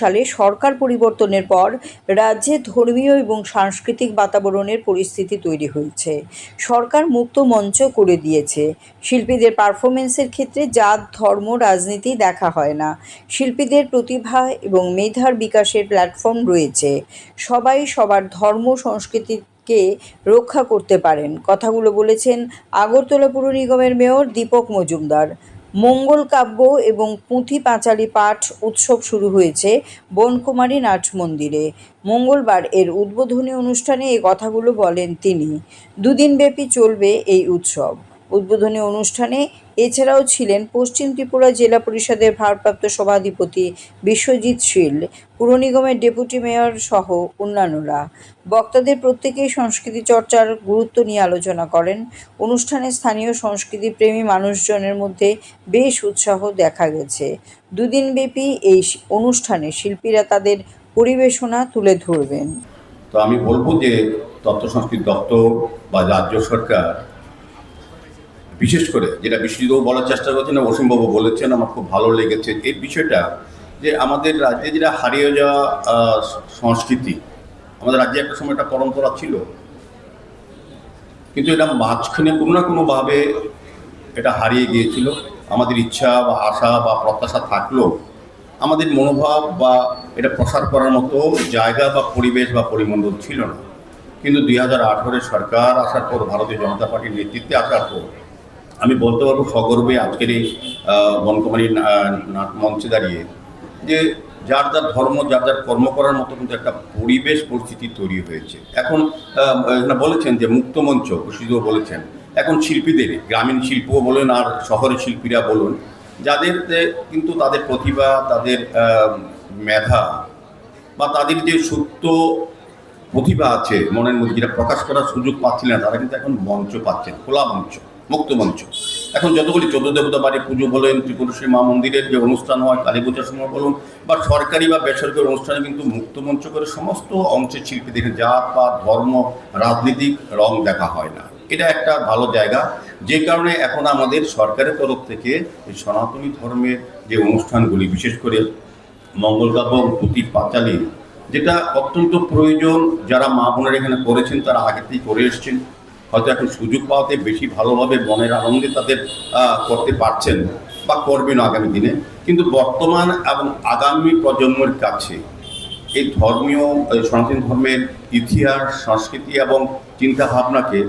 সালে সরকার পরিবর্তনের পর রাজ্যে ধর্মীয় এবং সাংস্কৃতিক বাতাবরণের পরিস্থিতি তৈরি হয়েছে। সরকার মুক্ত মঞ্চ করে দিয়েছে। শিল্পীদের পারফরমেন্সের ক্ষেত্রে জাত, ধর্ম, রাজনীতি দেখা হয় না। শিল্পীদের প্রতিভা এবং মেধার বিকাশের প্ল্যাটফর্ম রয়েছে। সবাই সবার ধর্ম সংস্কৃতিকে রক্ষা করতে পারেন। কথাগুলো বলেছেন আগরতলা পুর নিগমের মেয়র দীপক মজুমদার। মঙ্গল কাব্য এবং পুঁথি পাঁচালী পাঠ উৎসব শুরু হয়েছে বনকুমারী নাট মন্দিরে। মঙ্গলবার এর উদ্বোধনী অনুষ্ঠানে এ কথাগুলো বলেন তিনি। দুদিনব্যাপী চলবে এই উৎসব। উদ্বোধনী অনুষ্ঠানে এছাড়াও ছিলেন পশ্চিম ত্রিপুরা জেলা পরিষদের ভারপ্রাপ্ত সভাধিপতি বিশ্বজিৎ শীল, পুর নিগমের ডেপুটি মেয়র সহ অন্যান্যরা। বক্তাদের প্রত্যেকেই সংস্কৃতি চর্চার গুরুত্ব নিয়ে আলোচনা করেন। অনুষ্ঠানে স্থানীয় সংস্কৃতিপ্রেমী মানুষজনের মধ্যে বেশ উৎসাহ দেখা গেছে। দুদিনব্যাপী এই অনুষ্ঠানে শিল্পীরা তাদের পরিবেশনা তুলে ধরবেন। তো আমি বলবো যে তথ্য সংস্কৃতি দপ্তর বা রাজ্য সরকার বিশেষ করে যেটা বিশ্বজিৎবাবু বলার চেষ্টা করছেন, অসীমবাবু বলেছেন, আমার খুব ভালো লেগেছে এই বিষয়টা, যে আমাদের রাজ্যে যেটা হারিয়ে যাওয়া সংস্কৃতি, আমাদের রাজ্যে একটা সময় একটা পরম্পরা ছিল, কিন্তু এটা মাঝখানে কোনো না কোনোভাবে এটা হারিয়ে গিয়েছিল। আমাদের ইচ্ছা বা আশা বা প্রত্যাশা থাকলেও আমাদের মনোভাব বা এটা প্রসার করার মতো জায়গা বা পরিবেশ বা পরিমণ্ডল ছিল না। কিন্তু 2018 সরকার আসার পর, ভারতীয় জনতা পার্টির নেতৃত্বে আসার পর, আমি বলতে পারবো সগর্বে আজকের এই বনকুমারী নাট মঞ্চে দাঁড়িয়ে, যে যার যার ধর্ম, যার যার কর্ম করার মতো কিন্তু একটা পরিবেশ পরিস্থিতি তৈরি হয়েছে। এখন বলেছেন যে মুক্তমঞ্চ, সুযোগ বলেছেন, এখন শিল্পীদের, গ্রামীণ শিল্পও বলুন আর শহরের শিল্পীরা বলুন, যাদের কিন্তু তাদের প্রতিভা, তাদের মেধা বা তাদের যে সুপ্ত প্রতিভা আছে মনের মধ্যে, যেটা প্রকাশ করার সুযোগ পাচ্ছিলেন না, তারা কিন্তু এখন মঞ্চ পাচ্ছেন, খোলা মঞ্চ, মুক্ত মঞ্চ। এখন যতগুলি 14 দেবতা বাড়ি পুজো বলেন, ত্রিপুরেশ্বরী মা মন্দিরের যে অনুষ্ঠান হয়, কালী পূজার সময় বলুন, বা সরকারি বা বেসরকারি অনুষ্ঠানে কিন্তু মুক্ত মঞ্চ করে সমস্ত অংশের শিল্পীদের জাত বা ধর্ম, রাজনীতিক রং দেখা হয় না। এটা একটা ভালো জায়গা, যে কারণে এখন আমাদের সরকারের তরফ থেকে এই সনাতনী ধর্মের যে অনুষ্ঠানগুলি, বিশেষ করে মঙ্গলকাব্য, পুঁথি পাঁচালী, যেটা অত্যন্ত প্রয়োজন, যারা মা বোনেরা এখানে করেছেন তারা আগে থেকেই করে এসছেন, হয়তো এখন সুযোগ পাওয়াতে বেশি ভালোভাবে মনের আনন্দে তাদের করতে পারছেন বা করবেন আগামী দিনে। কিন্তু বর্তমান এবং আগামী প্রজন্মের কাছে এই ধর্মীয়, সনাতন ধর্মের ইতিহাস, সংস্কৃতি এবং চিন্তাভাবনাকে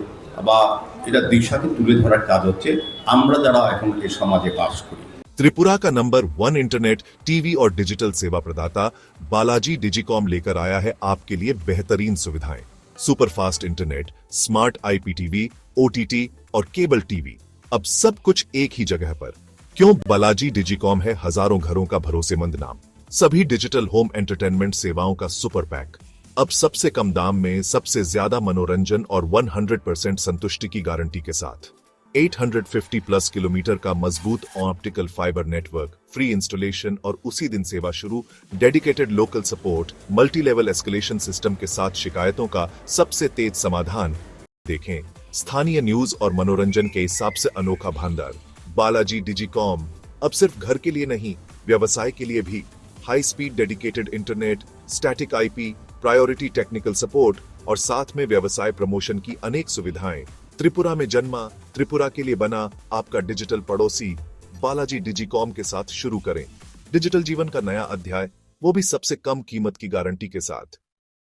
বা এটা দিশাকে তুলে ধরার কাজ হচ্ছে আমরা যারা এখন এই সমাজে বাস করি। त्रिपुरा का नंबर 1 इंटरनेट, टीवी और डिजिटल सेवा प्रदाता बालाजी डिजिकॉम लेकर आया है आपके लिए बेहतरीन सुविधाएं। Super fast internet, smart IPTV, OTT और केबल टीवी, अब सब कुछ एक ही जगह पर। क्यों? बालाजी डिजिकॉम है हजारों घरों का भरोसेमंद नाम। सभी डिजिटल होम एंटरटेनमेंट सेवाओं का सुपर पैक, अब सबसे कम दाम में सबसे ज्यादा मनोरंजन और 100% संतुष्टि की गारंटी के साथ। 850 प्लस किलोमीटर का मजबूत optical fibre network, free installation और उसी दिन सेवा शुरू, dedicated local support, multi level escalation system के साथ शिकायतों का सबसे तेज समाधान। देखें स्थानीय न्यूज और मनोरंजन के हिसाब से अनोखा भंडार। बालाजी डिजिकॉम अब सिर्फ घर के लिए नहीं, व्यवसाय के लिए भी। High speed dedicated internet, static IP, priority technical support और साथ में व्यवसाय प्रमोशन की अनेक सुविधाएं। त्रिपुरा में जन्मा, त्रिपुरा के लिए बना आपका डिजिटल पड़ोसी बालाजी डिजिकॉम के साथ शुरू करें डिजिटल जीवन का नया अध्याय, वो भी सबसे कम कीमत की गारंटी के साथ।